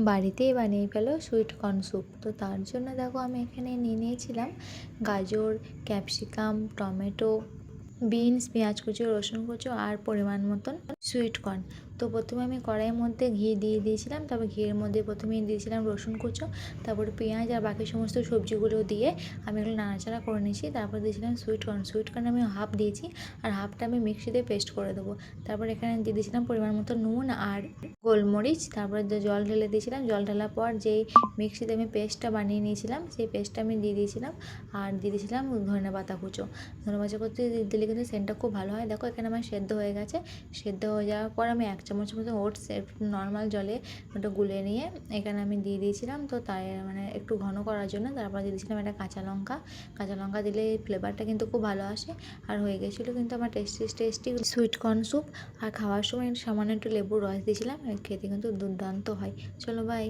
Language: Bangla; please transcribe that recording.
বাড়িতেই বানিয়ে ফেলো সুইট কর্ন স্যুপ। তো তার জন্য দেখো আমি এখানে নিয়ে নিয়েছিলাম গাজর, ক্যাপসিকাম, টমেটো, বিনস, পেঁয়াজ কুচো, রসুন কুচো আর পরিমাণ মতন সুইট কর্ন। তো প্রথমে আমি কড়াইয়ের মধ্যে ঘি দিয়ে দিয়েছিলাম, তারপর ঘিয়ের মধ্যে প্রথমে দিয়েছিলাম রসুন কুচো, তারপরে পেঁয়াজ আর বাকি সমস্ত সবজিগুলো দিয়ে আমি এগুলো নাড়াচাড়া করে নিয়েছি। তারপর দিয়েছিলাম সুইট কর্ন। সুইট কর্ন আমি হাফ দিয়েছি আর হাফটা আমি মিক্সিতে পেস্ট করে দেবো। তারপর এখানে দিয়ে দিয়েছিলাম পরিমাণ মতো নুন আর গোলমরিচ। তারপরে জল ঢেলে দিয়েছিলাম। জল ঢালার পর যেই মিক্সিতে আমি পেস্টটা বানিয়ে নিয়েছিলাম সেই পেস্টটা আমি দিয়ে দিয়েছিলাম আর দিয়ে দিয়েছিলাম ধনেপাতা কুচো। ধনেপাতা কুচো দিলে কিন্তু সেন্টটা খুব ভালো হয়। দেখো এখানে আমার সেদ্ধ হয়ে গেছে। সেদ্ধ হয়ে যাওয়ার পর আমি 1 চামচ মতো ওটস নর্মাল জলে ওটা গুলে নিয়ে এখানে আমি দিয়ে দিয়েছিলাম। তো তাই মানে একটু ঘন করার জন্য তারপর দিয়ে দিয়েছিলাম একটা কাঁচা লঙ্কা। কাঁচা লঙ্কা দিলে ফ্লেভারটা কিন্তু খুব ভালো আসে। আর হয়ে গেছিলো কিন্তু আমার টেস্টি সুইট কর্ন স্যুপ। আর খাওয়ার সময় সামান্য একটু লেবুর রস দিয়েছিলাম। খেতে কিন্তু দুর্দান্ত হয়। চলো বাই।